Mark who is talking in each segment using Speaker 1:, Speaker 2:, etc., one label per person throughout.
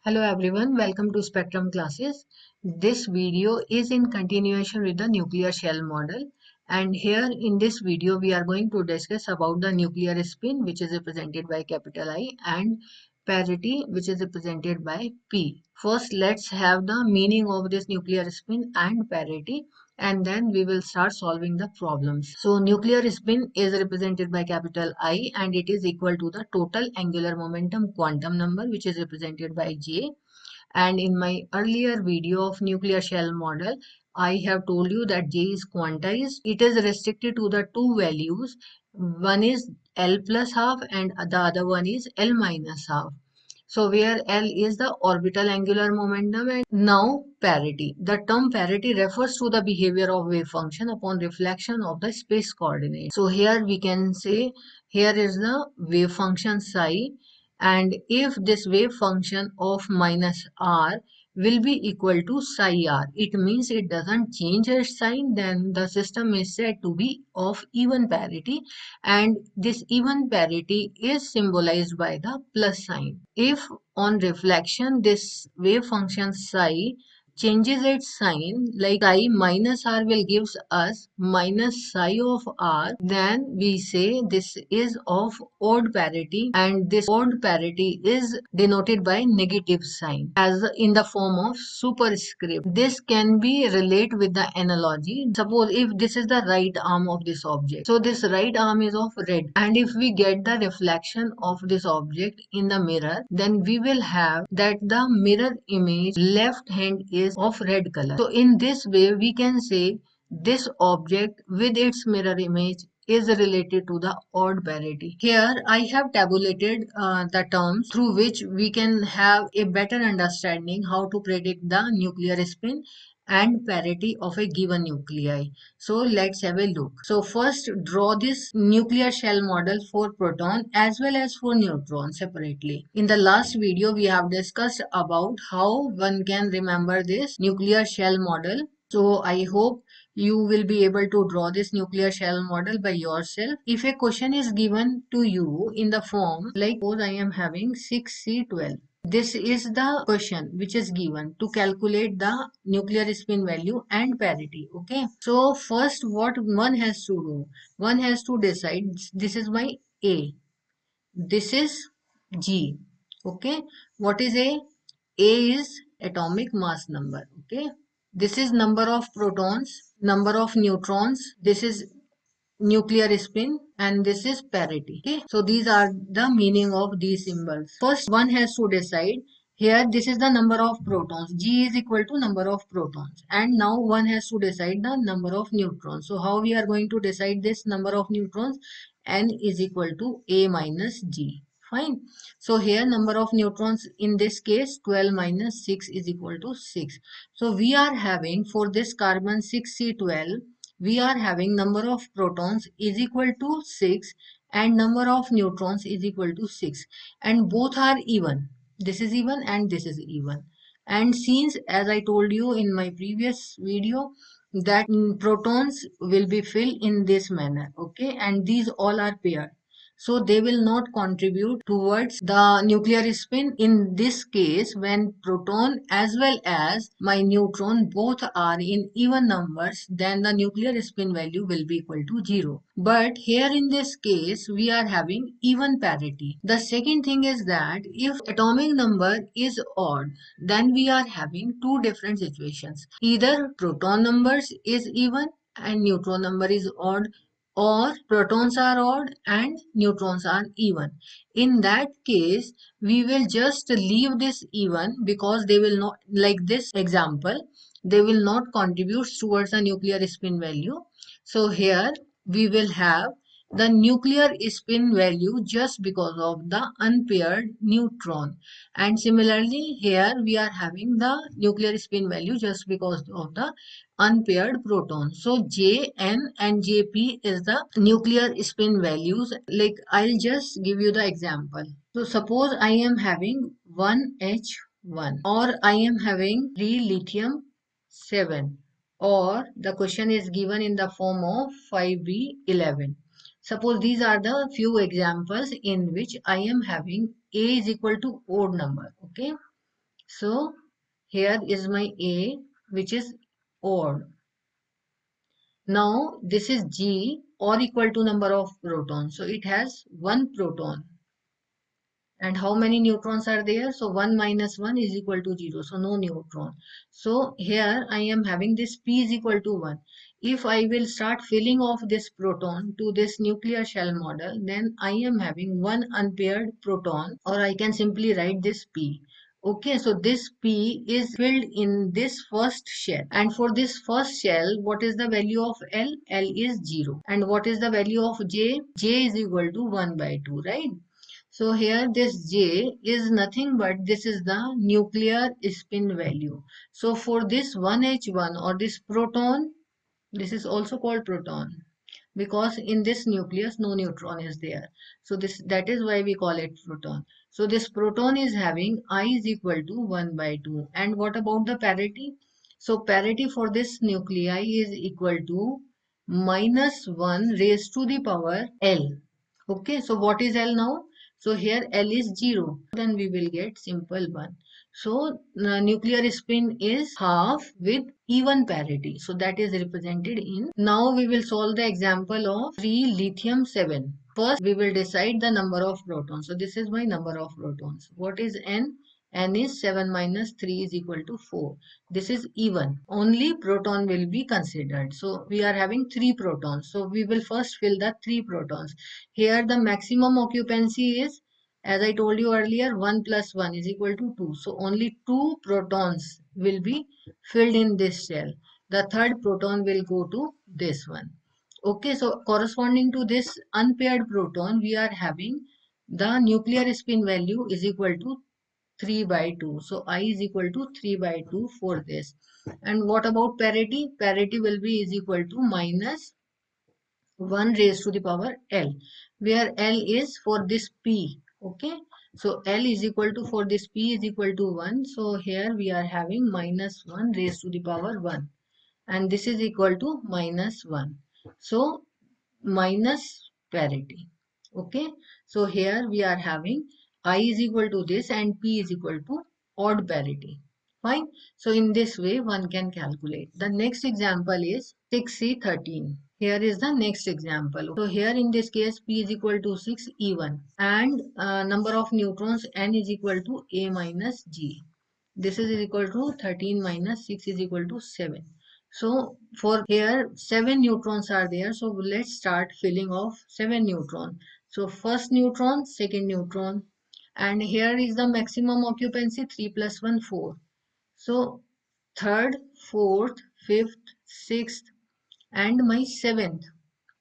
Speaker 1: Hello everyone, welcome to Spectrum classes. This video is in continuation with the nuclear shell model, and here in this video we are going to discuss about the nuclear spin, which is represented by capital I, and parity, which is represented by P. First let's have the meaning of this nuclear spin and parity, and then we will start solving the problems. So nuclear spin is represented by capital I, and it is equal to the total angular momentum quantum number, which is represented by J. And in my earlier video of nuclear shell model, I have told you that J is quantized. It is restricted to the two values. One is L plus half and the other one is L minus half. So where L is the orbital angular momentum. And now parity. The term parity refers to the behavior of wave function upon reflection of the space coordinate. So here we can say here is the wave function psi, and if this wave function of minus r will be equal to psi r, it means it doesn't change its sign, then the system is said to be of even parity, and this even parity is symbolized by the plus sign. If on reflection this wave function psi changes its sign, like psi minus r will gives us minus psi of r, then we say this is of odd parity, and this odd parity is denoted by negative sign as in the form of superscript. This can be relate with the analogy. Suppose if this is the right arm of this object, so this right arm is of red, and if we get the reflection of this object in the mirror, then we will have that the mirror image left hand is of red color. So in this way we can say this object with its mirror image is related to the odd parity. Here I have tabulated the terms through which we can have a better understanding how to predict the nuclear spin and parity of a given nuclei. So let's have a look. So first draw this nuclear shell model for proton as well as for neutron separately. In the last video we have discussed about how one can remember this nuclear shell model. So I hope you will be able to draw this nuclear shell model by yourself. If a question is given to you in the form like suppose I am having 6C12. This is the question which is given to calculate the nuclear spin value and parity. Okay. So first what one has to do, one has to decide this is my A, this is G. Okay. What is A? A is atomic mass number. Okay. This is number of protons, number of neutrons, this is nuclear spin, and this is parity. Okay, so these are the meaning of these symbols. First one has to decide here this is the number of protons, G is equal to number of protons, and now one has to decide the number of neutrons. So how we are going to decide this number of neutrons? N is equal to A minus G. Fine. So here number of neutrons in this case 12 minus 6 is equal to 6. So we are having for this carbon 6C12, we are having number of protons is equal to 6 and number of neutrons is equal to 6, and both are even. This is even and this is even. And since as I told you in my previous video that protons will be filled in this manner, okay, and these all are paired, so they will not contribute towards the nuclear spin in this case when proton as well as my neutron both are in even numbers, then the nuclear spin value will be equal to 0. But here in this case we are having even parity. The second thing is that if atomic number is odd, then we are having two different situations. Either proton numbers is even and neutron number is odd, or protons are odd and neutrons are even. In that case we will just leave this even because they will not, like this example, they will not contribute towards the nuclear spin value. So here we will have the nuclear spin value just because of the unpaired neutron, and similarly here we are having the nuclear spin value just because of the unpaired proton. So Jn and Jp is the nuclear spin values. Like I'll just give you the example. So suppose I am having 1H1, or I am having 3 lithium 7, or the question is given in the form of 5B11. Suppose these are the few examples in which I am having A is equal to odd number. Okay. So here is my A, which is odd. Now this is G, or equal to number of protons. So it has one proton. And how many neutrons are there? So 1 minus 1 is equal to 0. So no neutron. So here I am having this P is equal to 1. If I will start filling off this proton to this nuclear shell model, then I am having one unpaired proton, or I can simply write this P. Okay, so this P is filled in this first shell. And for this first shell, what is the value of L? L is 0. And what is the value of J? J is equal to 1 by 2, right? So here this J is nothing but this is the nuclear spin value. So for this 1H1 or this proton, this is also called proton because in this nucleus no neutron is there. So that is why we call it proton. So this proton is having I is equal to 1 by 2. And what about the parity? So parity for this nuclei is equal to minus 1 raised to the power L. Okay, so what is L now? So here L is 0. Then we will get simple 1. So nuclear spin is half with even parity. So that is represented in. Now we will solve the example of 3 lithium 7. First we will decide the number of protons. So this is my number of protons. What is N? N is 7 minus 3 is equal to 4. This is even. Only proton will be considered. So we are having 3 protons. So we will first fill the 3 protons. Here the maximum occupancy is, as I told you earlier, 1 plus 1 is equal to 2. So only 2 protons will be filled in this shell. The third proton will go to this one. Okay, so corresponding to this unpaired proton, we are having the nuclear spin value is equal to 3 by 2. So I is equal to 3 by 2 for this. And what about parity? Parity will be is equal to minus 1 raised to the power L, where L is for this P. Okay, so L is equal to, for this P is equal to 1. So here we are having minus 1 raised to the power 1, and this is equal to minus 1. So minus parity. Okay, so here we are having I is equal to this and P is equal to odd parity. Fine. So in this way one can calculate. The next example is 6C13. Here is the next example. So here in this case P is equal to 6 even, and number of neutrons N is equal to A minus G. This is equal to 13 minus 6 is equal to 7. So for here 7 neutrons are there. So let's start filling of 7 neutron. So first neutron, second neutron, and here is the maximum occupancy 3 plus 1 4. So third, fourth, fifth, sixth, and my seventh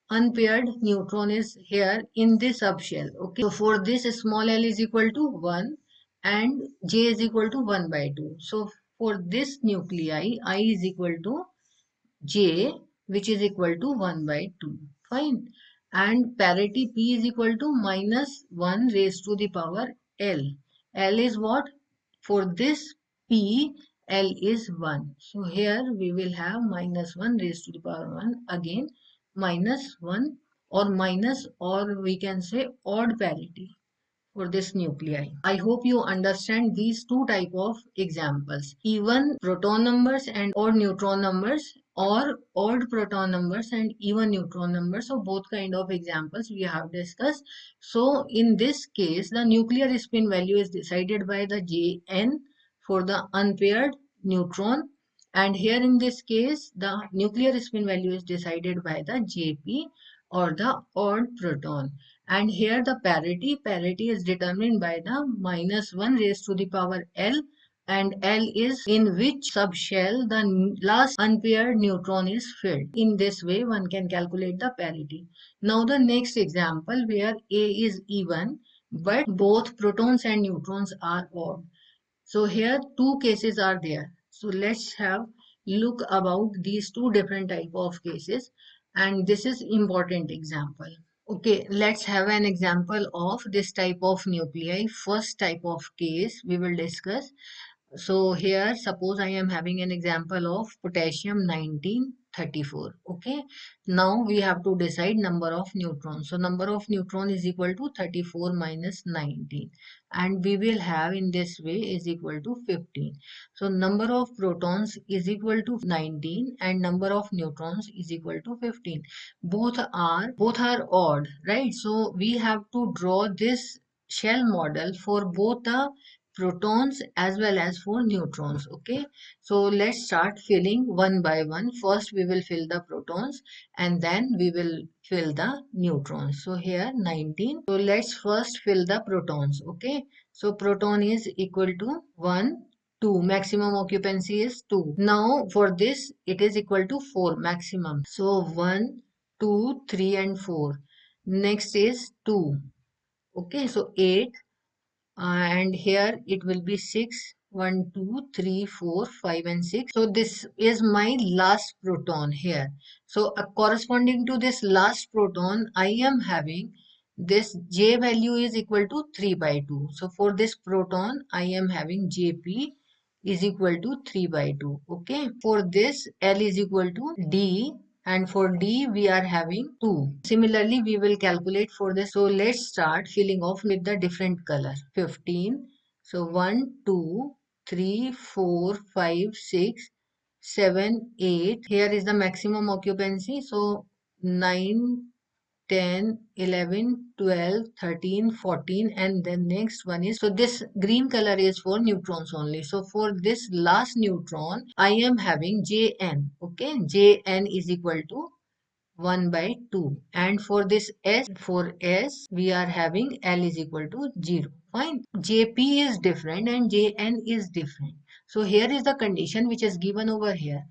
Speaker 1: unpaired neutron is here in this subshell. Okay, so for this small l is equal to 1 and j is equal to 1 by 2. So for this nuclei I is equal to j, which is equal to 1 by 2. Fine. And parity p is equal to minus 1 raised to the power l. L is what? For this p, L is 1. So here we will have minus 1 raised to the power 1, again minus 1, or minus, or we can say odd parity for this nuclei. I hope you understand these two type of examples: even proton numbers and odd neutron numbers, or odd proton numbers and even neutron numbers. So both kind of examples we have discussed. So in this case the nuclear spin value is decided by the Jn for the unpaired neutron, and here in this case the nuclear spin value is decided by the Jp, or the odd proton. And here the parity is determined by the minus 1 raised to the power L, and L is in which subshell the last unpaired neutron is filled. In this way one can calculate the parity. Now the next example where A is even but both protons and neutrons are odd. So here two cases are there. So let's have look about these two different type of cases, and this is important example. Okay, let's have an example of this type of nuclei. First type of case we will discuss. So here, suppose I am having an example of potassium 1934. Okay. Now we have to decide number of neutrons. So number of neutron is equal to 34 minus 19. And we will have in this way is equal to 15. So number of protons is equal to 19 and number of neutrons is equal to 15. Both are odd, right? So we have to draw this shell model for both the protons as well as for neutrons. Okay, so let's start filling one by one. First we will fill the protons and then we will fill the neutrons. So here 19. So let's first fill the protons. Okay, so proton is equal to 1 2, maximum occupancy is 2. Now for this it is equal to 4 maximum. So 1 2 3 and 4. Next is 2. Okay, so 8, and here it will be 6 1 2 3 4 5 and 6. So this is my last proton here. So corresponding to this last proton I am having this J value is equal to 3 by 2. So for this proton I am having Jp is equal to 3 by 2. Okay, for this L is equal to D, and for D we are having 2. Similarly we will calculate for this. So let's start filling off with the different color. 15. So 1 2 3 4 5 6 7 8. Here is the maximum occupancy. So 9 10 11 12 13 14, and then next one is, so this green color is for neutrons only. So for this last neutron I am having Jn. Okay, Jn is equal to 1 by 2, and for this S we are having L is equal to 0. Fine, Jp is different and Jn is different. So here is the condition which is given over here.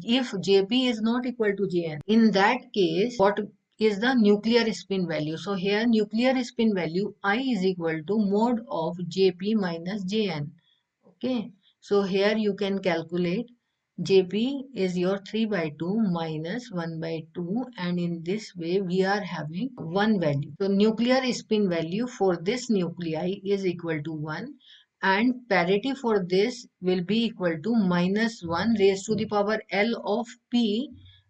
Speaker 1: If Jp is not equal to Jn, in that case what is the nuclear spin value? So here nuclear spin value I is equal to mod of Jp minus Jn. Okay, so here you can calculate Jp is your 3 by 2 minus 1 by 2, and in this way we are having one value. So nuclear spin value for this nuclei is equal to 1, and parity for this will be equal to minus 1 raised to the power L of P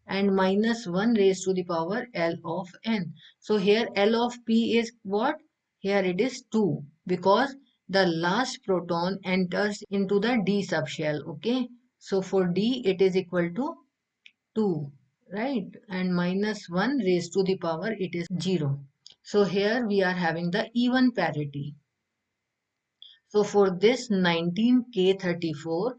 Speaker 1: and minus 1 raised to the power L of N. So here L of P is what? Here it is 2, because the last proton enters into the D subshell. Okay, so for D it is equal to 2, right? And minus 1 raised to the power it is 0. So here we are having the even parity. So for this 19K34,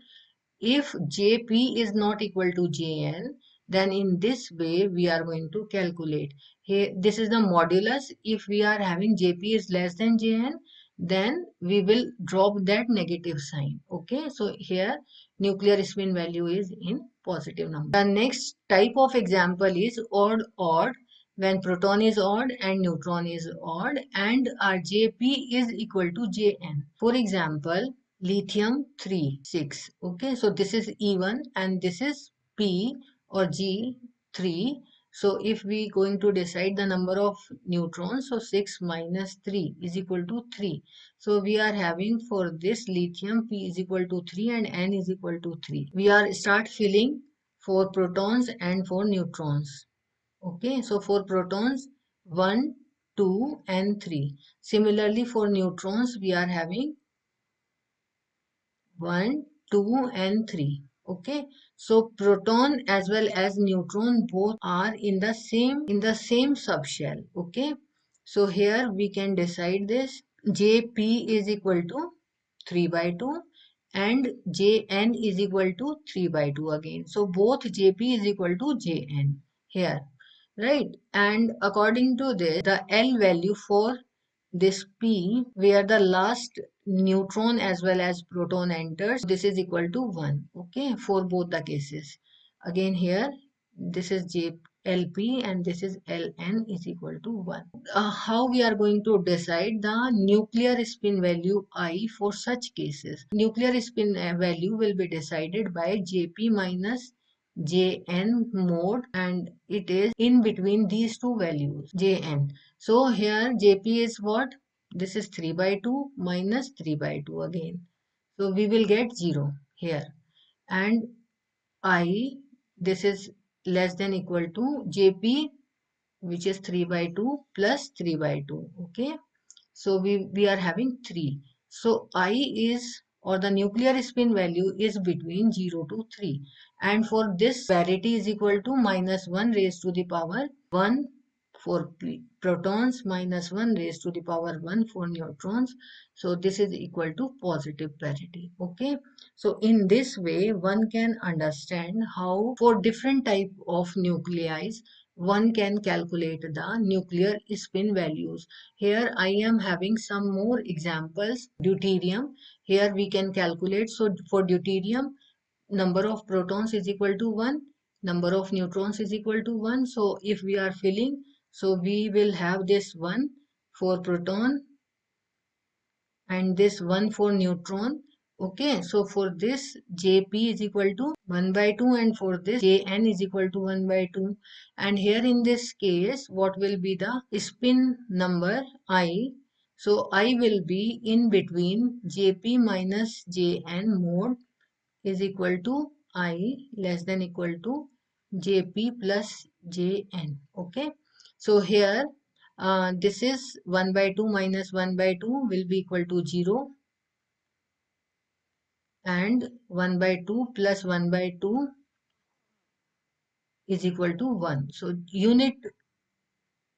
Speaker 1: if Jp is not equal to Jn, then in this way we are going to calculate. Here, this is the modulus. If we are having Jp is less than Jn, then we will drop that negative sign. Okay, so here nuclear spin value is in positive number. The next type of example is odd, when proton is odd and neutron is odd and our Jp is equal to Jn. For example, lithium 3 6. Okay, so this is even and this is P or G 3. So if we going to decide the number of neutrons, so 6 minus 3 is equal to 3. So we are having for this lithium P is equal to 3 and N is equal to 3. We are start filling for protons and for neutrons. Okay, so for protons 1 2 and 3. Similarly for neutrons we are having 1 2 and 3. Okay, so proton as well as neutron both are in the same subshell. Okay, so here we can decide this. Jp is equal to 3 by 2 and Jn is equal to 3 by 2 again. So both Jp is equal to Jn here, right? And according to this, the L value for this P, where the last neutron as well as proton enters, this is equal to 1. Okay, for both the cases. Again here, this is JLP and this is LN is equal to 1. How we are going to decide the nuclear spin value I for such cases? Nuclear spin value will be decided by Jp minus Jn mode, and it is in between these two values Jn. So here Jp is what? This is 3 by 2 minus 3 by 2 again. So we will get 0 here, and I, this is less than equal to Jp, which is 3 by 2 plus 3 by 2. Okay. So we are having 3. So I is, or the nuclear spin value is between 0 to 3. And for this, parity is equal to minus 1 raised to the power 1 for protons, minus 1 raised to the power 1 for neutrons. So this is equal to positive parity. Okay. So in this way, one can understand how for different type of nuclei, one can calculate the nuclear spin values. Here I am having some more examples. Deuterium. Here we can calculate. So for deuterium, number of protons is equal to 1. Number of neutrons is equal to 1. So if we are filling, so we will have this 1 for proton and this 1 for neutron. Okay, so for this Jp is equal to 1 by 2, and for this Jn is equal to 1 by 2. And here in this case, what will be the spin number I? So I will be in between Jp minus Jn mode is equal to I less than equal to Jp plus Jn. Okay. So here this is 1 by 2 minus 1 by 2 will be equal to 0, and 1 by 2 plus 1 by 2 is equal to 1. So unit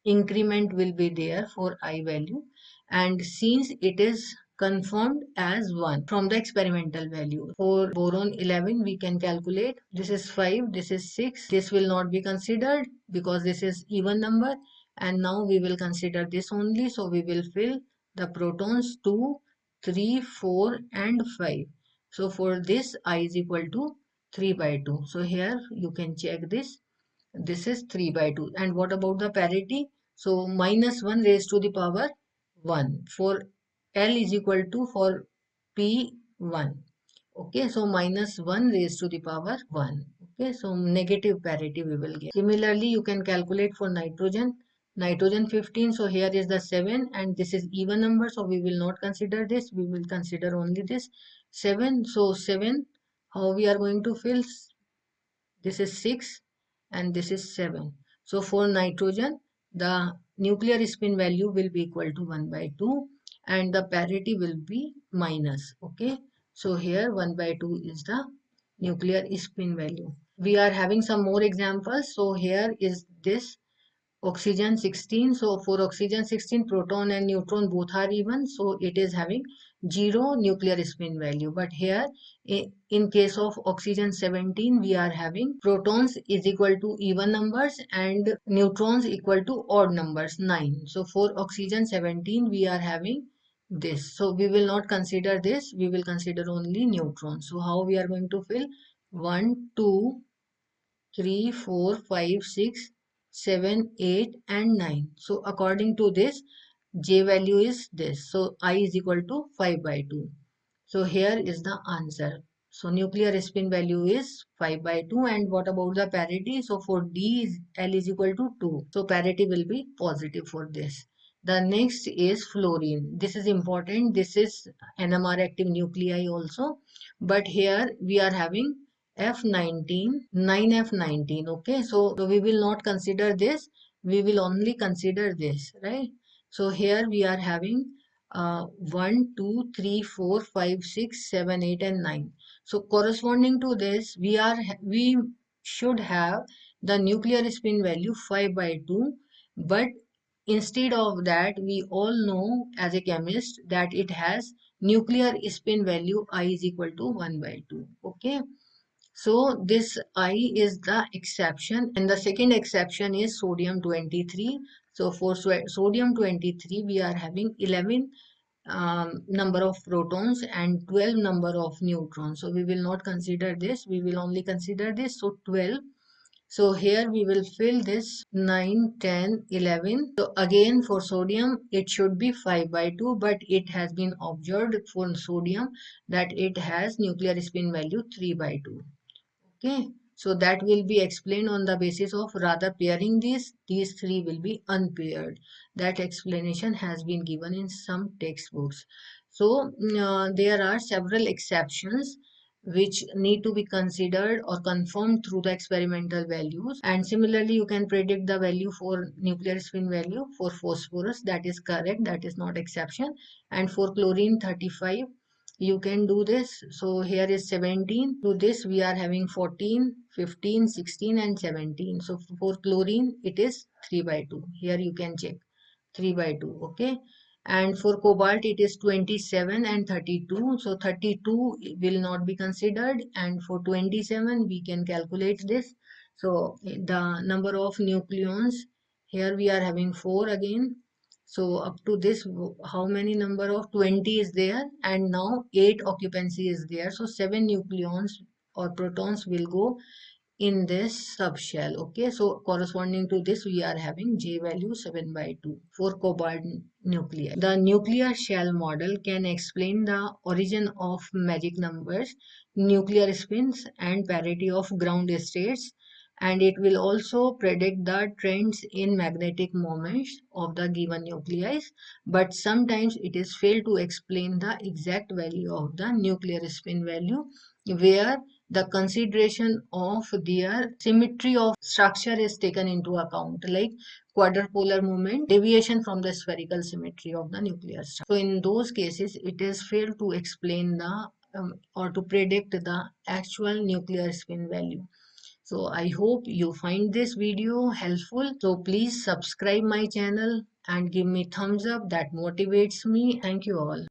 Speaker 1: increment will be there for I value, and since it is confirmed as 1 from the experimental value. For boron 11 we can calculate, this is 5, this is 6, this will not be considered because this is even number, and now we will consider this only. So we will fill the protons 2, 3, 4 and 5. So for this I is equal to 3 by 2. So here you can check this is 3 by 2. And what about the parity? So minus 1 raised to the power 1 for L is equal to for P1. Okay, so minus 1 raised to the power 1. Okay, so negative parity we will get. Similarly, you can calculate for nitrogen. Nitrogen 15, so here is the 7 and this is even number, so we will not consider this. We will consider only this 7. So 7, how we are going to fill? This is 6 and this is 7. So for nitrogen, the nuclear spin value will be equal to 1 by 2 and the parity will be minus. Okay. So here 1 by 2 is the nuclear spin value. We are having some more examples. So here is this oxygen 16. So for oxygen 16, proton and neutron both are even, so it is having 0 nuclear spin value. But here in case of oxygen 17, we are having protons is equal to even numbers and neutrons equal to odd numbers 9. So for oxygen 17 we are having this, so we will not consider this, we will consider only neutrons. So how we are going to fill? 1, 2, 3, 4, 5, 6, 7, 8 and 9. So according to this, J value is this. So I is equal to 5 by 2. So here is the answer. So nuclear spin value is 5 by 2. And what about the parity? So for D is L is equal to 2. So parity will be positive for this. The next is fluorine. This is important. This is NMR active nuclei also. But here we are having F19, 9F19. Okay, so we will not consider this. We will only consider this, right? So here we are having 1, 2, 3, 4, 5, 6, 7, 8 and 9. So corresponding to this, we should have the nuclear spin value 5 by 2, but instead of that, we all know as a chemist that it has nuclear spin value I is equal to 1 by 2. Okay. So this I is the exception, and the second exception is sodium 23. So for sodium 23, we are having 11 number of protons and 12 number of neutrons. So we will not consider this, we will only consider this. So 12. So here we will fill this 9, 10, 11. So again for sodium, it should be 5 by 2, but it has been observed for sodium that it has nuclear spin value 3 by 2. Okay, so that will be explained on the basis of rather pairing these three will be unpaired. That explanation has been given in some textbooks. So there are several exceptions which need to be considered or confirmed through the experimental values. And similarly, you can predict the value for nuclear spin value for phosphorus. That is correct. That is not exception. And for chlorine 35, you can do this. So here is 17. To this we are having 14, 15, 16 and 17. So for chlorine it is 3 by 2. Here you can check 3 by 2. Okay. And for cobalt it is 27 and 32. So 32 will not be considered, and for 27 we can calculate this. So the number of nucleons, here we are having 4 again. So up to this, how many number of 20 is there, and now 8 occupancy is there. So 7 nucleons or protons will go in this subshell. Okay, so corresponding to this we are having J value 7 by 2 for cobalt nuclei. The nuclear shell model can explain the origin of magic numbers, nuclear spins and parity of ground states, and it will also predict the trends in magnetic moments of the given nuclei, but sometimes it is failed to explain the exact value of the nuclear spin value, where the consideration of their symmetry of structure is taken into account, like quadrupolar movement, deviation from the spherical symmetry of the nuclear structure. So in those cases, it is failed to explain the or to predict the actual nuclear spin value. So I hope you find this video helpful. So please subscribe my channel and give me thumbs up, that motivates me. Thank you all.